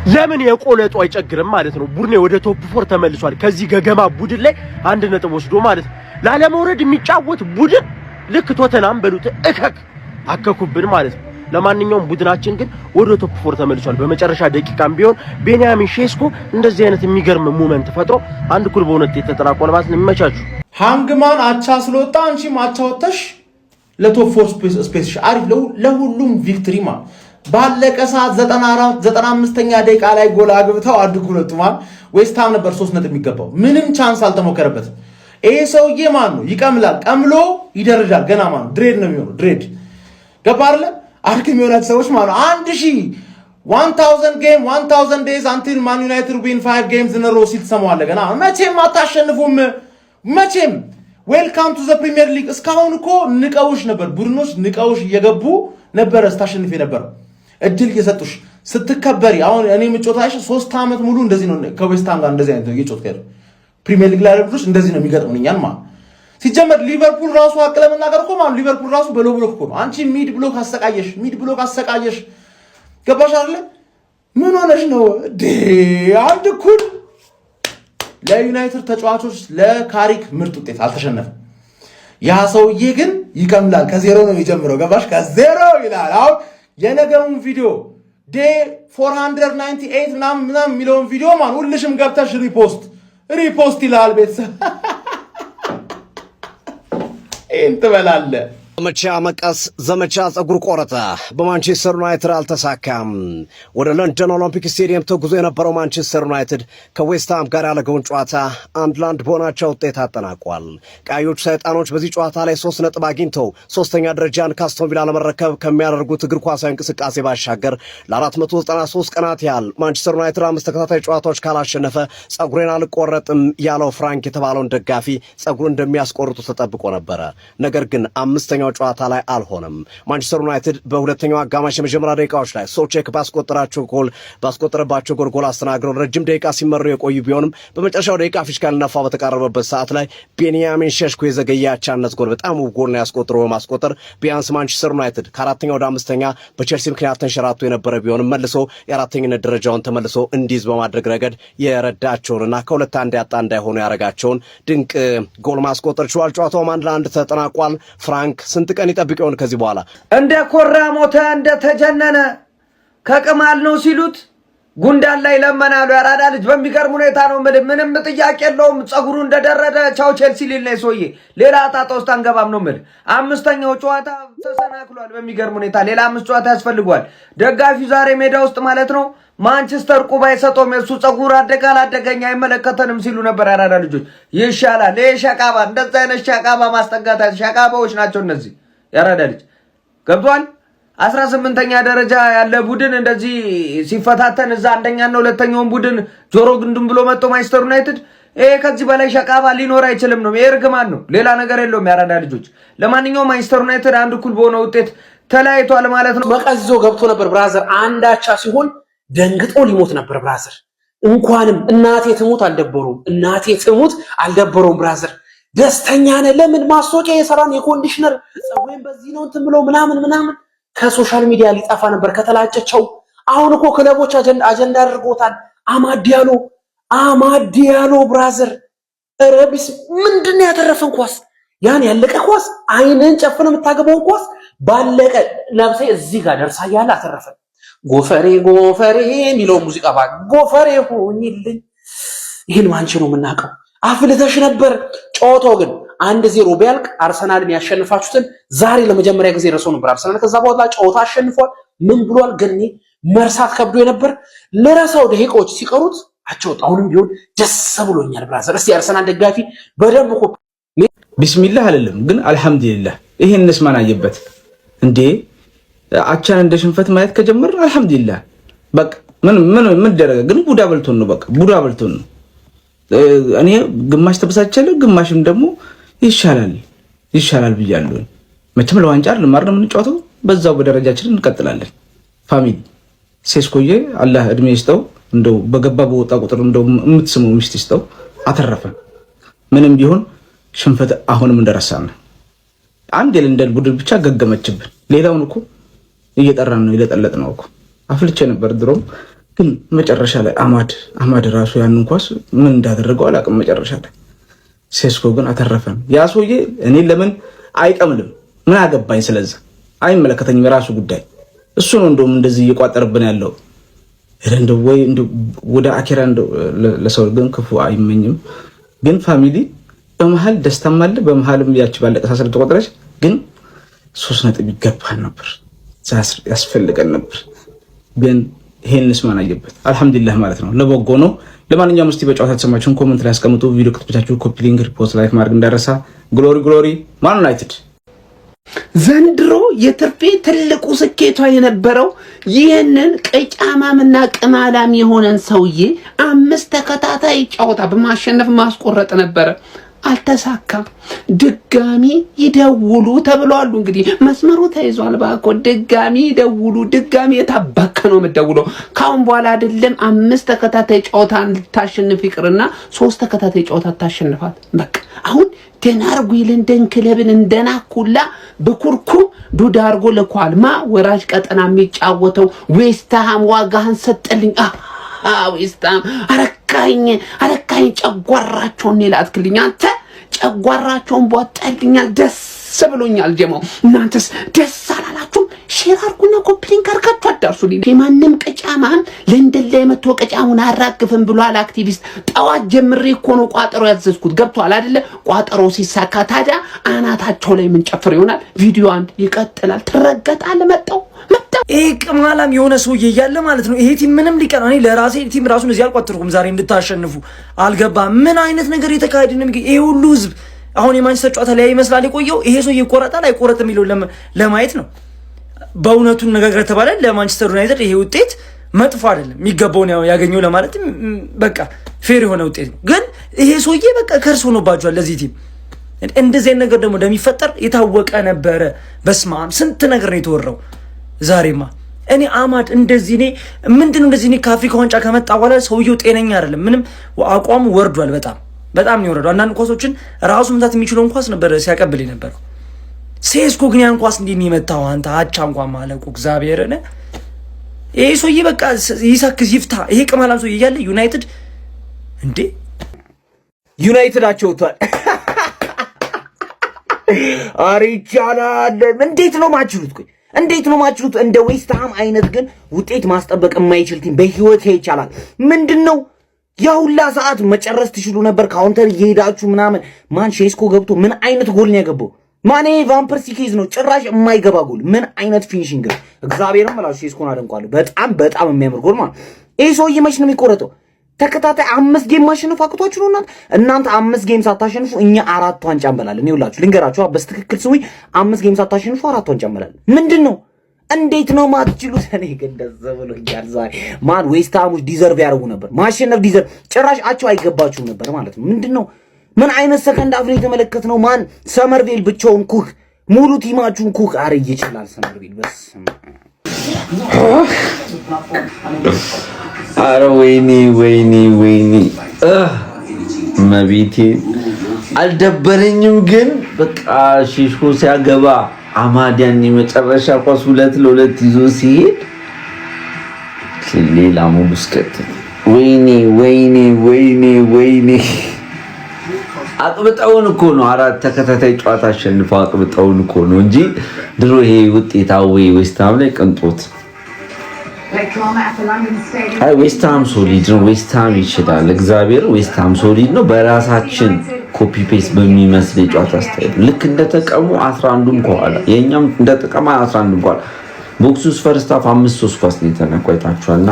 ለምን የቆለጡ አይጨግርም ማለት ነው። ቡድኔ ወደ ቶፕ 4 ተመልሷል። ከዚህ ገገማ ቡድን ላይ 1 ነጥብ ወስዶ ማለት ነው። ላለመውረድ የሚጫወት ቡድን ልክ ቶተናም በሉት እከክ አከኩብን ማለት ነው። ለማንኛውም ቡድናችን ግን ወደ ቶፕ 4 ተመልሷል። በመጨረሻ ደቂቃም ቢሆን ቤንያሚን ሼስኮ እንደዚህ አይነት የሚገርም ሞመንት ፈጥሮ 1-1 በሆነ ተጠናቋል ማለት ነው። ይመቻቹ። ሃንግማን አቻ ስለወጣ አንቺም አቻ ወጥተሽ ለቶፕ 4 ስፔስ አሪፍ ለሁሉም ቪክትሪ ማ ባለቀ ሰዓት 94-95ኛ ደቂቃ ላይ ጎል አግብተው አድጉለቱ ማን ዌስትሃም ነበር 3 ነጥብ የሚገባው ምንም ቻንስ አልተሞከረበትም። ይሄ ሰውዬ ማን ነው? ይቀምላል፣ ቀምሎ ይደረጃል። ገና ማን ነው? ድሬድ ነው የሚሆነው። ድሬድ ገባ አይደለ? አድክም የሆነ ሰዎች ማን ነው 1000 game 1000 days until Man United win 5 games in a row ሲል ሰማዋለህ። ገና መቼም አታሸንፉም መቼም ዌልካም ቱ ዘ ፕሪሚየር ሊግ። እስካሁን እኮ ንቀውሽ ነበር፣ ቡድኖች ንቀውሽ እየገቡ ነበር ስታሸንፍ የነበረው እድል እየሰጡሽ ስትከበሪ። አሁን እኔ ምጮታሽ 3 ዓመት ሙሉ እንደዚህ ነው ከዌስትሃም ጋር እንደዚህ አይነት እየጮት ከር ፕሪሚየር ሊግ ላይ ያሉት እንደዚህ ነው የሚገጥሙኛል ማለት ሲጀመር። ሊቨርፑል ራሱ አቅለ መናገር እኮ ማለት ሊቨርፑል ራሱ በሎ ብሎክ እኮ ነው። አንቺ ሚድ ብሎክ አሰቃየሽ ገባሽ አይደል? ምን ሆነሽ ነው አንድ ኩል ለዩናይትድ ተጫዋቾች ለካሪክ ምርጥ ውጤት አልተሸነፈም። ያ ሰውዬ ግን ይከምላል። ከዜሮ ነው የሚጀምረው ገባሽ? ከዜሮ ይላል። አሁን የነገሩን ቪዲዮ ዴይ 498 ምናምን የሚለውን ቪዲዮ ማን ሁልሽም ገብተሽ ሪፖስት ይላል። ቤተሰብ እንት በላለ ዘመቻ መቀስ ዘመቻ ጸጉር ቆረጠ በማንቸስተር ዩናይትድ አልተሳካም። ወደ ለንደን ኦሎምፒክ ስቴዲየም ተጉዞ የነበረው ማንቸስተር ዩናይትድ ከዌስትሃም ጋር ያለገውን ጨዋታ 1-1 በሆናቸው ውጤት አጠናቋል። ቀዮቹ ሰይጣኖች በዚህ ጨዋታ ላይ 3 ነጥብ አግኝተው 3ኛ ደረጃን ከአስቶን ቪላ ለመረከብ ከሚያደርጉት እግር ኳሳዊ እንቅስቃሴ ባሻገር ለ493 ቀናት ያህል ማንቸስተር ዩናይትድ 5 ተከታታይ ጨዋታዎች ካላሸነፈ ጸጉሬን አልቆረጥም ያለው ፍራንክ የተባለውን ደጋፊ ጸጉሩን እንደሚያስቆርጡ ተጠብቆ ነበረ። ነገር ግን 5ኛው ጨዋታ ላይ አልሆነም። ማንቸስተር ዩናይትድ በሁለተኛው አጋማሽ የመጀመሪያ ደቂቃዎች ላይ ሶቼክ ባስቆጠረባቸው ጎል አስተናግረው ረጅም ደቂቃ ሲመሩ የቆዩ ቢሆንም በመጨረሻው ደቂቃ ፊሽካ ሊነፋ በተቃረበበት ሰዓት ላይ ቤንያሚን ሼስኮ የዘገየ አቻነት ጎል በጣም ውብ ጎል ነው ያስቆጠረው። በማስቆጠር ቢያንስ ማንቸስተር ዩናይትድ ከ4ኛ ወደ 5ኛ በቼልሲ ምክንያት ተንሸራቶ የነበረ ቢሆንም መልሶ የ4ኛነት ደረጃውን ተመልሶ እንዲይዝ በማድረግ ረገድ የረዳቸውንና ከ2-1 ያጣ እንዳይሆኑ ያረጋቸውን ድንቅ ጎል ማስቆጠር ችሏል። ጨዋታው 1-1 ተጠናቋል። ፍራንክ ስንት ቀን ይጠብቅ ይሆን ከዚህ በኋላ? እንደ ኮራ ሞተ እንደ ተጀነነ ከቅማል ነው ሲሉት ጉንዳን ላይ ለመናሉ። ያራዳ ልጅ በሚገርም ሁኔታ ነው ምንም ጥያቄ የለውም። ጸጉሩ እንደደረደ ቻው ቼልሲ ሊል ነው ሰውዬ። ሌላ ጣጣ ውስጥ አንገባም ነው ምል። 5ኛው ጨዋታ ተሰናክሏል በሚገርም ሁኔታ። ሌላ 5 ጨዋታ ያስፈልጓል። ደጋፊው ዛሬ ሜዳ ውስጥ ማለት ነው ማንቸስተር ቁባ አይሰጠውም። የሱ ጸጉር አደጋኝ አይመለከተንም ሲሉ ነበር ያራዳ ልጆች። ይሻላል ይሄ ሸቃባ፣ እንደዛ አይነት ሸቃባ ማስጠጋታ ሸቃባዎች ናቸው እነዚህ። ያራዳ ልጅ ገብቷል። 18ኛ ደረጃ ያለ ቡድን እንደዚህ ሲፈታተን እዛ 1ኛና 2ኛውን ቡድን ጆሮ ግንዱን ብሎ መጥቶ ማንቸስተር ዩናይትድ ይሄ ከዚህ በላይ ሸቃባ ሊኖር አይችልም ነው። ይሄ እርግማን ነው፣ ሌላ ነገር የለውም። ያራዳ ልጆች ለማንኛውም ማንቸስተር ዩናይትድ 1-1 በሆነ ውጤት ተለያይቷል ማለት ነው። መቀዞ ገብቶ ነበር ብራዘር። አንዳቻ ሲሆን ደንግጦ ሊሞት ነበር ብራዘር። እንኳንም እናቴ ትሙት አልደበረውም ብራዘር። ደስተኛ ነህ? ለምን ማስታወቂያ የሰራን የኮንዲሽነር ጸጉሬን በዚህ ነው እንትን ብሎ ምናምን ከሶሻል ሚዲያ ሊጠፋ ነበር ከተላጨቸው። አሁን እኮ ክለቦች አጀንዳ አድርጎታል። አማዲያሎ ብራዘር ረቢስ ምንድነው ያተረፈን ኳስ? ያን ያለቀ ኳስ አይንን ጨፍነ የምታገባው ኳስ ባለቀ ለምሳሌ እዚህ ጋር ደርሳ ያለ አተረፈን። ጎፈሬ የሚለው ሙዚቃ ጎፈሬ ሆኝልኝ። ይሄን ማንቺ ነው የምናውቀው። አፍልተሽ ነበር። ጨዋታው ግን 1-0 ቢያልቅ አርሰናልን ያሸንፋችሁትን ዛሬ ለመጀመሪያ ጊዜ ረሶ ነበር አርሰናል። ከዛ በኋላ ጨዋታ አሸንፏል። ምን ብሏል? ገኔ መርሳት ከብዶ የነበር ለራሳው ደቂቃዎች ሲቀሩት አጨዋታ አሁንም ቢሆን ደስ ብሎኛል ብራዘር። እስቲ አርሰናል ደጋፊ በደንብ እኮ ቢስሚላህ አይደለም ግን አልሐምዱሊላህ ይሄንስ ማን አየበት እንዴ? አቻን እንደ ሽንፈት ማየት ከጀመረ አልሐምዱሊላህ በቃ ምን ደረገ? ግን ቡዳ በልቶን ነው። በቃ ቡዳ በልቶን ነው። እኔ ግማሽ ተበሳጨለ ግማሽም ደግሞ ይሻላል ብያለሁ። መቼም ለዋንጫ ለማር ነው የምንጫወተው። በዛው በደረጃችን እንቀጥላለን። ፋሚሊ ሴስኮዬ አላህ እድሜ ይስጠው። እንደው በገባ በወጣ ቁጥር እንደው የምትስመው ሚስት ይስጠው። አተረፈ ምንም ቢሆን ሽንፈት አሁንም እንደረሳን አንድ የለንደን ቡድን ብቻ ገገመችብን። ሌላውን እኮ እየጠራን ነው የለጠለጥ ነው እኮ። አፍልቼ ነበር ድሮም ግን መጨረሻ ላይ አማድ ራሱ ያንን ኳስ ምን እንዳደረገው አላውቅም። መጨረሻ ላይ ሴስኮ ግን አተረፈን። ያ ሰውዬ እኔ ለምን አይቀምልም? ምን አገባኝ? ስለዚህ አይመለከተኝም፣ የራሱ ጉዳይ። እሱ ነው እንደውም እንደዚህ እየቋጠርብን ያለው። እንደው ወይ እንደው ወደ አኪራ እንደው ለሰው ግን ክፉ አይመኝም። ግን ፋሚሊ በመሃል ደስታም አለ፣ በመሃልም ያቺ ባለቀ ሳሰል ተቆጥረች። ግን 3 ነጥብ ይገባል ነበር፣ ያስፈልገን ነበር። ግን ይሄንስ ማን አየበት? አልሐምዱሊላህ ማለት ነው፣ ለበጎ ነው። ለማንኛውም እስቲ በጨዋታ ተሰማችሁን ኮሜንት ላይ አስቀምጡ። ቪዲዮ ከተመቻችሁ ኮፒ ሊንክ፣ ሪፖስት፣ ላይክ ማድረግ እንዳረሳ። ግሎሪ ማን ዩናይትድ። ዘንድሮ የትርፌ ትልቁ ስኬቷ የነበረው ይህንን ቅጫማምና ቅማላም የሆነን ሰውዬ 5 ተከታታይ ጨዋታ በማሸነፍ ማስቆረጥ ነበረ። አልተሳካም። ድጋሚ ይደውሉ ተብሏል። እንግዲህ መስመሩ ተይዟል። ባኮ ድጋሚ ይደውሉ። ድጋሚ የታባከ ነው የምትደውለው። ካሁን በኋላ አይደለም 5 ተከታታይ ጨዋታ ልታሸንፍ ይቅርና 3 ተከታታይ ጨዋታ ታሸንፋት። በቃ አሁን ደናርጉ የለንደን ክለብን እንደናኩላ በኩርኩም ዱዳ አርጎ ለኳልማ ወራጅ ቀጠና የሚጫወተው ዌስትሃም ዋጋህን ሰጠልኝ። ዌስትሃም አረካኝ ጨጓራቸውን ላትክልኝ። አንተ ጨጓራቸውን ቦጣልኛል። ደስ ብሎኛል። ጀማው እናንተስ ደስ አላላችሁም? ሼር አድርጉና ኮፒ ሊንክ አድርጋችሁ አዳርሱልኝ። የማንም ቅጫማም ለንደን ላይ መጥቶ ቅጫሙን አራግፍም ብሏል አክቲቪስት። ጠዋት ጀምሬ እኮ ነው ቋጠሮ ያዘዝኩት። ገብቷል አይደለ? ቋጠሮ ሲሳካ ታዲያ አናታቸው ላይ ምን ጨፍር ይሆናል? ቪዲዮ አንድ ይቀጥላል። ትረገጣል። መጣው ይሄ ቅማላም የሆነ ሰውዬ እያለ ማለት ነው። ይሄ ቲም ምንም ሊቀር እኔ ለራሴ ቲም ራሱን እዚህ አልቋጠርኩም። ዛሬ እንድታሸንፉ አልገባም። ምን አይነት ነገር የተካሄደ ነው? ይሄ ሁሉ ህዝብ አሁን የማንቸስተር ጨዋታ ላይ ይመስላል የቆየው። ይሄ ሰውዬ ይቆረጣል አይቆረጥም የሚለው ለማየት ነው። በእውነቱን ነገር ተባለ ለማንቸስተር ዩናይትድ ይሄ ውጤት መጥፎ አይደለም፣ የሚገባውን ያገኘው ለማለት በቃ ፌር የሆነ ውጤት ነው። ግን ይሄ ሰውዬ በቃ ከርስ ሆኖባቸዋል ለዚህ ቲም። እንደዚህ አይነት ነገር ደግሞ እንደሚፈጠር የታወቀ ነበረ። በስማም ስንት ነገር ነው የተወራው። ዛሬማ እኔ አማድ እንደዚህ እኔ ምንድነው እንደዚህ እኔ ከአፍሪካ ዋንጫ ከመጣ በኋላ ሰውየው ጤነኛ አይደለም። ምንም አቋሙ ወርዷል። በጣም ነው የወረደው። አንዳንድ ኳሶችን ራሱ መምታት የሚችለውን ኳስ ነበር ሲያቀብል የነበረው። ሴስኮ ግን ያን ኳስ እንዴት ነው የመታው? አንተ አቻ እንኳን ማለቁ እግዚአብሔርን። ይሄ ሰውዬ በቃ ይሳክስ ይፍታ። ይሄ ቅማላም ሰውዬ እያለ ዩናይትድ እንዴ ዩናይትድ አቸውቷል። አሪቻላል እንዴት ነው ማችሉት? ቆይ እንዴት ነው ማችሉት? እንደ ዌስትሃም አይነት ግን ውጤት ማስጠበቅ የማይችል ቲም በህይወት ይቻላል። ምንድነው ያውላ ሰዓት መጨረስ ትችሉ ነበር። ካውንተር እየሄዳችሁ ምናምን። ማን ሼስኮ ገብቶ ምን አይነት ጎል ነው ያገባው? ማን ቫን ፐርሲ ኬዝ ነው ጭራሽ የማይገባ ጎል። ምን አይነት ፊኒሺንግ ነው! እግዚአብሔርም ማለት ሼስኮን አደንቋለሁ። በጣም የሚያምር ጎል ማለት። ይሄ ሰውዬ መች ነው የሚቆረጠው? ተከታታይ 5 ጌም ማሸነፍ አቅቷችሁ ነው እናንተ 5 ጌም ሳታሸንፉ እኛ 4 ዋንጫ እንበላለን። ይኸውላችሁ ልንገራችሁ በስትክክል ስዊ 5 ጌም ሳታሸንፉ 4 ዋንጫ እንበላለን። ምንድነው? እንዴት ነው ማትችሉት? እኔ ግን ደስ ብሎኛል ዛሬ። ማን ዌስትሃሞች ዲዘርቭ ያደርጉ ነበር ማሸነፍ። ዲዘርቭ ጭራሽ አቸው አይገባችሁም ነበር ማለት ነው። ምንድነው? ምን አይነት ሰከንድ አፍ ነው የተመለከትነው? ማን ሰመርቬል ብቻውን ኩክ ሙሉ ቲማችሁን ኩክ አረ ይችላል ሰመርቬል። በስመ አረ ወይኔ መቤቴ አልደበረኝም። ግን በቃ ሼስኮ ሲያገባ አማዲያን የመጨረሻ ኳስ 2-2 ይዞ ሲሄድ ሌላ ሙሉ ስከተል ወይኔ አቅብጠውን እኮ ነው 4 ተከታታይ ጨዋታ አሸንፈው አቅብጠውን እኮ ነው እንጂ ድሮ ይሄ ውጤታዊ ዌስትሃም ላይ ቅንጦት። አይ ዌስትሃም ሶሊድ ነው። ዌስትሃም ይችላል። እግዚአብሔር ዌስትሃም ሶሊድ ነው። በራሳችን ኮፒ ፔስት በሚመስል የጨዋታ ስታይል ልክ እንደተቀሙ 11ዱም ከኋላ የኛም እንደተቀማ 11ዱም ከኋላ ቦክሱስ ፈርስት ሃፍ 5-3 ኳስ ነው የተነቋይታችኋልና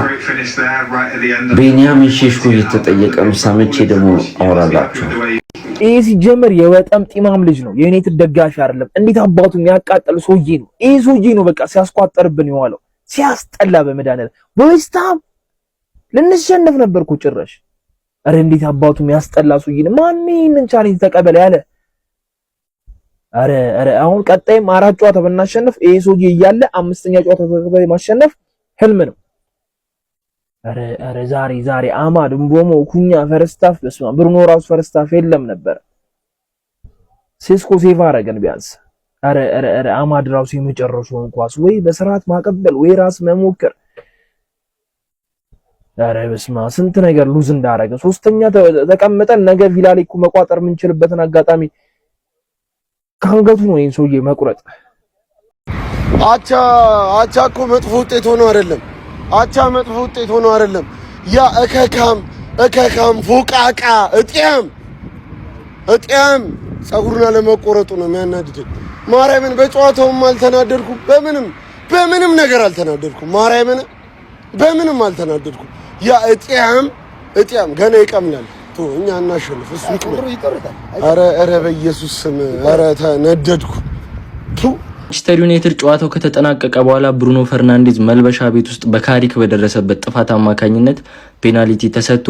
ቤንያሚን ሼስኮ እየተጠየቀ ነው። ሰምቼ ደግሞ አወራላችሁ። ይሄ ሲጀመር የወጠም ጢማም ልጅ ነው። የዩናይትድ ደጋፊ አይደለም። እንዴት አባቱ የሚያቃጥል ሰውዬ ነው። ይሄ ሰውዬ ነው በቃ ሲያስቋጠርብን የዋለው። ሲያስጠላ በመድኃኒዓለም በዌስትሃም ልንሸነፍ ነበርኩ ጭራሽ። አረ እንዴት አባቱ የሚያስጠላ ሰውዬ ነው። ማን ይሄንን ቻሌንጅ ተቀበለ ያለ? አረ አሁን ቀጣይም 4 ጨዋታ ብናሸነፍ ይሄ ሰውዬ እያለ 5ኛ ጨዋታ ተከታታይ ማሸነፍ ህልም ነው። አረ ዛሬ አማድ ምቦሞ ኩኛ ፈርስታፍ በስማ ብሩኖ ራሱ ፈርስታፍ የለም ነበር። ሴስኮ ሴቫ አረገን ቢያንስ። አረ አማድ ራሱ የመጨረሻውን ኳስ ወይ በስርዓት ማቀበል ወይ ራስ መሞከር። ኧረ በስመ አብ ስንት ነገር ሉዝ እንዳረገ ሶስተኛ ተቀምጠን ነገ ቪላ ላይ እኮ መቋጠር የምንችልበትን አጋጣሚ ካንገቱ ነው ይሄን ሰውዬ መቁረጥ። አቻ እኮ መጥፎ ውጤት ሆኖ አይደለም። አቻ መጥፎ ውጤት ሆኖ አይደለም። ያ እከካም ፎቃቃ እጤም ጸጉሩን አለመቆረጡ ነው የሚያናድደኝ። ማርያምን በጨዋታውም አልተናደድኩም፣ በምንም ነገር አልተናደድኩም። ማርያምን በምንም አልተናደድኩም። ያ እጤም ገና ይቀምላል። እኛ እናሸንፍ፣ እሱ ይቀርታል። ኧረ በኢየሱስ ስም ኧረ ተነደድኩ። ማንቸስተር ዩናይትድ ጨዋታው ከተጠናቀቀ በኋላ ብሩኖ ፈርናንዴዝ መልበሻ ቤት ውስጥ በካሪክ በደረሰበት ጥፋት አማካኝነት ፔናልቲ ተሰጥቶ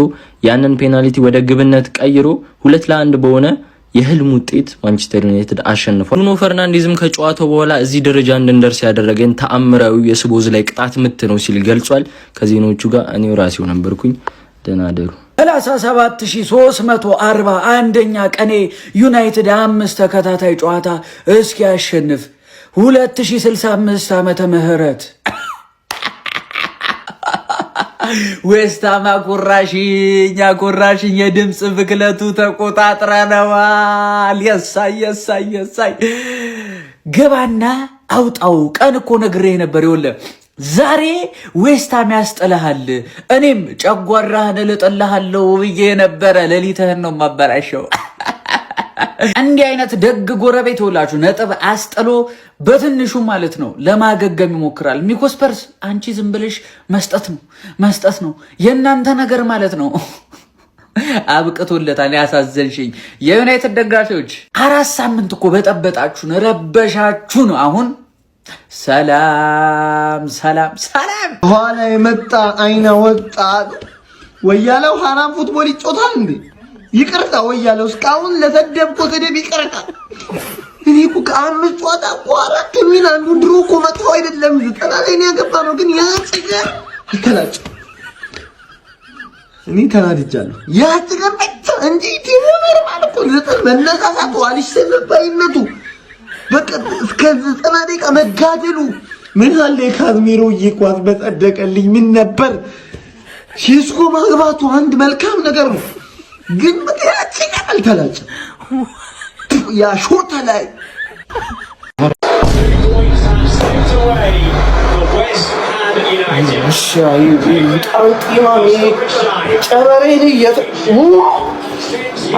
ያንን ፔናልቲ ወደ ግብነት ቀይሮ 2-1 በሆነ የህልም ውጤት ማንቸስተር ዩናይትድ አሸንፏል። ብሩኖ ፈርናንዴዝም ከጨዋታው በኋላ እዚህ ደረጃ እንድንደርስ ያደረገን ተአምራዊ የስቦዝ ላይ ቅጣት ምት ነው ሲል ገልጿል። ከዜናዎቹ ጋር እኔው ራሴው ነበርኩኝ። ደህና አደሩ። 37341ኛ ቀኔ ዩናይትድ 5 ተከታታይ ጨዋታ እስኪ ያሸንፍ 2065 ዓመተ ምህረት ዌስታም አኩራሽኝ የድምጽ ብክለቱ ተቆጣጥረነዋል። የሳይ ግባና አውጣው። ቀን እኮ ነግሬህ ነበር። ይኸውልህ ዛሬ ዌስታም ያስጥልሃል፣ እኔም ጨጓራህን እልጥልሃለሁ ብዬ ነበረ። ሌሊትህን ነው ማበላሸው። እንዲህ አይነት ደግ ጎረቤት ይውላችሁ ነጥብ አስጥሎ በትንሹ ማለት ነው ለማገገም ይሞክራል። ሚኮስፐርስ አንቺ ዝም ብለሽ መስጠት ነው የእናንተ ነገር ማለት ነው። አብቅቶለታል። ያሳዘንሽኝ የዩናይትድ ደጋፊዎች 4 ሳምንት እኮ በጠበጣችሁን ረበሻችሁን። አሁን ሰላም ኋላ የመጣ አይና ወጣ ወያለው ሐራም ፉትቦል ይጮታል እንዴ? ይቅርታ ወያለው እስካሁን ለተደብቆ ተደብ ይቅርታ። እኔ እኮ ከአምስት ጨዋታ እኮ 4 ሚና አንዱ ድሮ እኮ መጥፎ አይደለም። 90 ላይ ነው ያገባነው፣ ግን ያ ጭገር አልተላጭ። እኔ ተናድጃለሁ። ያ ጭገር ብቻ እንጂ ቲሙ ኖርማል እኮ መነሳሳቱ አልሽሰበባይነቱ በቃ እስከ 90 ደቂቃ መጋደሉ ምን አለ ካዝሚሮ ይኳስ በጸደቀልኝ ምን ነበር። ሼስኮ ማግባቱ አንድ መልካም ነገር ነው፣ ግን በታች አልተላጭ። ያ ሾርት ላይ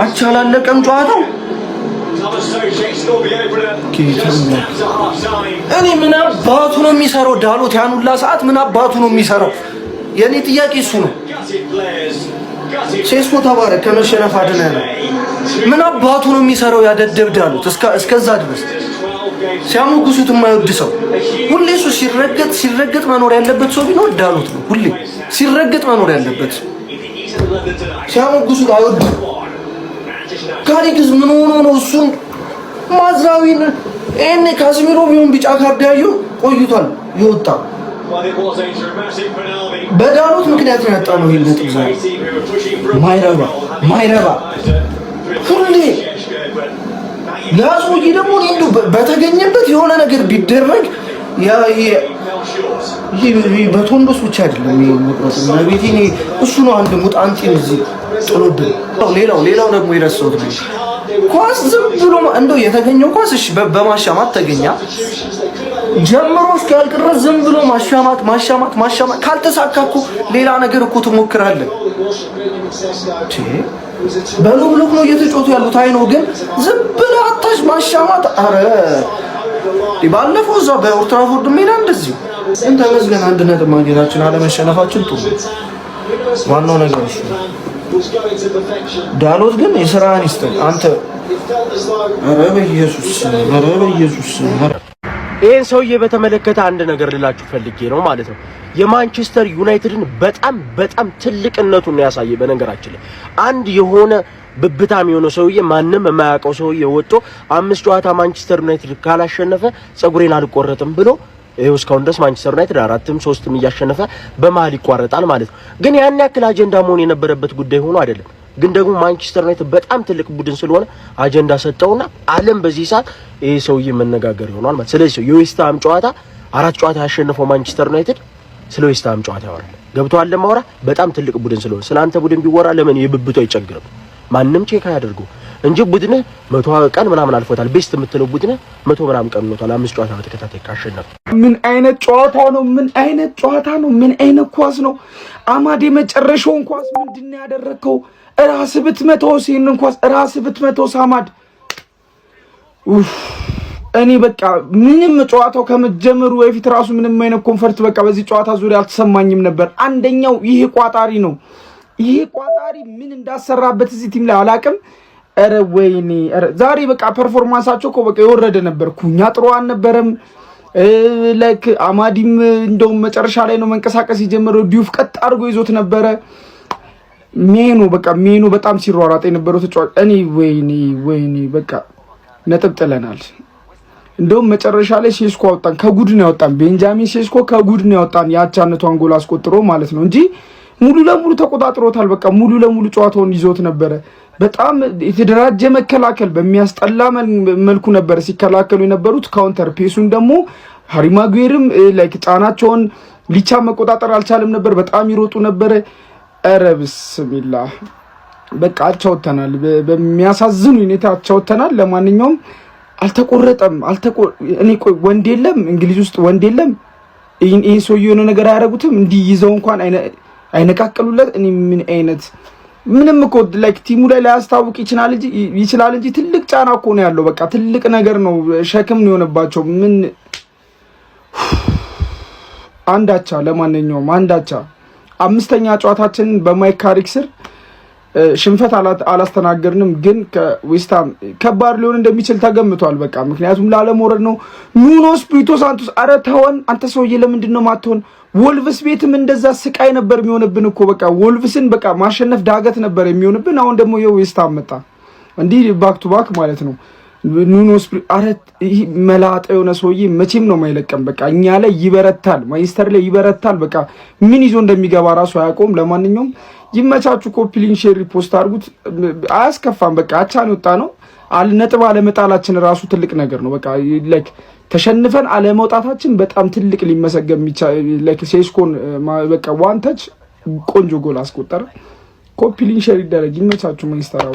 አቻላለቀም ጨዋታው። እኔ ምን አባቱ ነው የሚሰራው? ዳሎት ያኑላ ሰዓት ምን አባቱ ነው የሚሰራው? የኔ ጥያቄ እሱ ነው። ሴስኮ ተባረክ ከመሸነፍ አድነህ። ምን አባቱ ነው የሚሰራው? ያደደብ ዳሎት እስከዛ ድረስ ሲያሞግሱት የማይወድ ሰው ሁሌ እሱ ሲረገጥ መኖር ያለበት ሰው ቢኖር ዳሎት ነው። ሁሌ ሲረገጥ መኖር ያለበት ሲያሞግሱት አይወድም። ካሪክስ ምን ሆኖ ነው እሱን ማዝራዊን እኔ ካዝሚሮ ቢሆን ቢጫ ካርድ ያየው ቆይቷል ይወጣ። በዳሎት ምክንያት ነው ያጣነው ይሄን ነጥብ። ዛሬ ማይረባ ሁሌ ለአስሙጂ ደግሞ እንደው በተገኘበት የሆነ ነገር ቢደረግ ይሄ በቶንዶስ ብቻ አይደለም የሚቆጥ ማቤቴ ነው። እሱ ነው አንድ ሙጣንቲን እዚህ ጥሎብን። ሌላው ደግሞ ይረሳውት ነው ኳስ ዝም ብሎ እንደው የተገኘው ኳስ እሺ በማሻማት ተገኛ ጀምሮ እስኪያልቅ ድረስ ዝም ብሎ ማሻማት ካልተሳካኩ ሌላ ነገር እኮ ትሞክራለህ። በሉ ብሎክ ነው እየተጫወቱ ያሉት። አይ ነው ግን ዝም ብሎ አታሽ ማሻማት። አረ ባለፈው እዛ በኦልድ ትራፎርድ ሜዳ እንደዚህ ተመስገን አንድ ነጥብ ማግኘታችን አለመሸነፋችን ጥሩ። ዋናው ነገር እሱ ዳሎት ግን የሥራህን ይስጥህ አንተ። ኧረ በኢየሱስ ይህን ሰውዬ በተመለከተ አንድ ነገር ልላችሁ ፈልጌ ነው ማለት ነው። የማንቸስተር ዩናይትድን በጣም ትልቅነቱን ያሳየ። በነገራችን ላይ አንድ የሆነ ብብታም የሆነ ሰውዬ ማንም የማያውቀው ሰውዬ ወጥቶ 5 ጨዋታ ማንቸስተር ዩናይትድ ካላሸነፈ ጸጉሬን አልቆረጥም ብሎ ይኸው እስካሁን ድረስ ማንቸስተር ዩናይትድ 4-3 እያሸነፈ በመሀል ይቋረጣል ማለት ነው። ግን ያን ያክል አጀንዳ መሆን የነበረበት ጉዳይ ሆኖ አይደለም። ግን ደግሞ ማንቸስተር ዩናይትድ በጣም ትልቅ ቡድን ስለሆነ አጀንዳ ሰጠውና ዓለም በዚህ ሰዓት ይሄ ሰውዬ መነጋገር ይሆናል ማለት። ስለዚህ የዌስትሃም ጨዋታ 4 ጨዋታ ያሸነፈው ማንቸስተር ዩናይትድ ስለ ዌስትሃም ጨዋታ ያወራል። ገብቶሃል ለማውራ በጣም ትልቅ ቡድን ስለሆነ ስላንተ ቡድን ቢወራ ለምን የብብቱ አይጨግርም ማንንም ቼክ አያደርገው እንጂ ቡድን 100 ቀን ምናምን አልፎታል ቤስት የምትለው ቡድን 100 ምናምን ቀን ሆኗል 5 ጨዋታ በተከታታይ ካሸነፈ ምን አይነት ጨዋታ ነው ምን አይነት ጨዋታ ነው ምን አይነት ኳስ ነው አማዴ መጨረሻውን ኳስ ምንድነው ያደረከው ራስ ብትመተው ሲንን ኳስ ራስ ብትመተው ሳማድ እኔ በቃ ምንም ጨዋታው ከመጀመሩ በፊት ራሱ ምንም አይነት ኮንፈርት በቃ በዚህ ጨዋታ ዙሪያ አልተሰማኝም ነበር አንደኛው ይሄ ቋጣሪ ነው ይሄ ቋጣሪ ምን እንዳሰራበት እዚህ ቲም ላይ አላቅም አረ ወይኔ ዛሬ በቃ ፐርፎርማንሳቸው እኮ በቃ የወረደ ነበር ኩኛ ጥሩ አልነበረም ላይክ አማዲም እንደው መጨረሻ ላይ ነው መንቀሳቀስ የጀመረው ዲዩፍ ቀጥ አድርጎ ይዞት ነበር ሜኑ በጣም ሲሯሯጥ የነበረው ተጫዋች እኔ ወይኔ በቃ ነጥብ ጥለናል እንደውም መጨረሻ ላይ ሴስኮ አወጣን ከጉድ ነው ያወጣን ቤንጃሚን ሴስኮ ከጉድ ነው ያወጣን ያቻነቷን ጎል አስቆጥሮ ማለት ነው እንጂ ሙሉ ለሙሉ ተቆጣጥሮታል በቃ ሙሉ ለሙሉ ጨዋታውን ይዞት ነበር በጣም የተደራጀ መከላከል በሚያስጠላ መልኩ ነበር ሲከላከሉ የነበሩት ካውንተር ፔሱን ደግሞ ሃሪ ማጉዌርም ላይክ ጫናቸውን ሊቻ መቆጣጠር አልቻለም ነበር በጣም ይሮጡ ነበር ኧረ ቢስሚላህ በቃ አቻውተናል በሚያሳዝኑ ሁኔታ አቻውተናል ለማንኛውም አልተቆረጠም እኔ ቆይ ወንድ የለም እንግሊዝ ውስጥ ወንድ የለም ይሄ ሰው የሆነ ነገር አያረጉትም እንዲህ ይዘው እንኳን አይነቃቀሉለት እኔ ምን አይነት ምንም እኮ ላይክ ቲሙ ላይ ላያስታውቅ ይችላል እንጂ ትልቅ ጫና እኮ ነው ያለው በቃ ትልቅ ነገር ነው ሸክም ነው የሆነባቸው ምን አንዳቻ ለማንኛውም አንዳቻ አምስተኛ ጨዋታችን በማይክ ካሪክ ስር ሽንፈት አላስተናገርንም ግን ከዌስትሃም ከባድ ሊሆን እንደሚችል ተገምቷል በቃ ምክንያቱም ላለመውረድ ነው ኑኖ ስፒሪቶ ሳንቶስ አረ ተወን አንተ ሰውዬ ለምንድነው ማትሆን ወልቭስ ቤትም እንደዛ ስቃይ ነበር የሚሆንብን እኮ በቃ ወልቭስን በቃ ማሸነፍ ዳገት ነበር የሚሆንብን አሁን ደግሞ የዌስትሃም መጣ እንዲህ ባክ ቱ ባክ ማለት ነው ኑኖ ስፒሪቶ አረ ይሄ መላጣ የሆነ ሰውዬ መቼም ነው ማይለቀም በቃ እኛ ላይ ይበረታል ማንቸስተር ላይ ይበረታል በቃ ምን ይዞ እንደሚገባ ራሱ አያቆም ለማንኛውም ይመቻቹ ኮፒ ሊንክ ሼር ሪፖስት አድርጉት አያስከፋም በቃ አቻን ወጣ ነው ነጥብ አለመጣላችን ራሱ ትልቅ ነገር ነው በቃ ላይክ ተሸንፈን አለመውጣታችን በጣም ትልቅ ሊመሰገን ላይክ ሴስኮን በቃ ዋን ታች ቆንጆ ጎል አስቆጠረ ኮፒ ሊንክ ሼር ይደረግ ይመቻቹ ማንቸስተር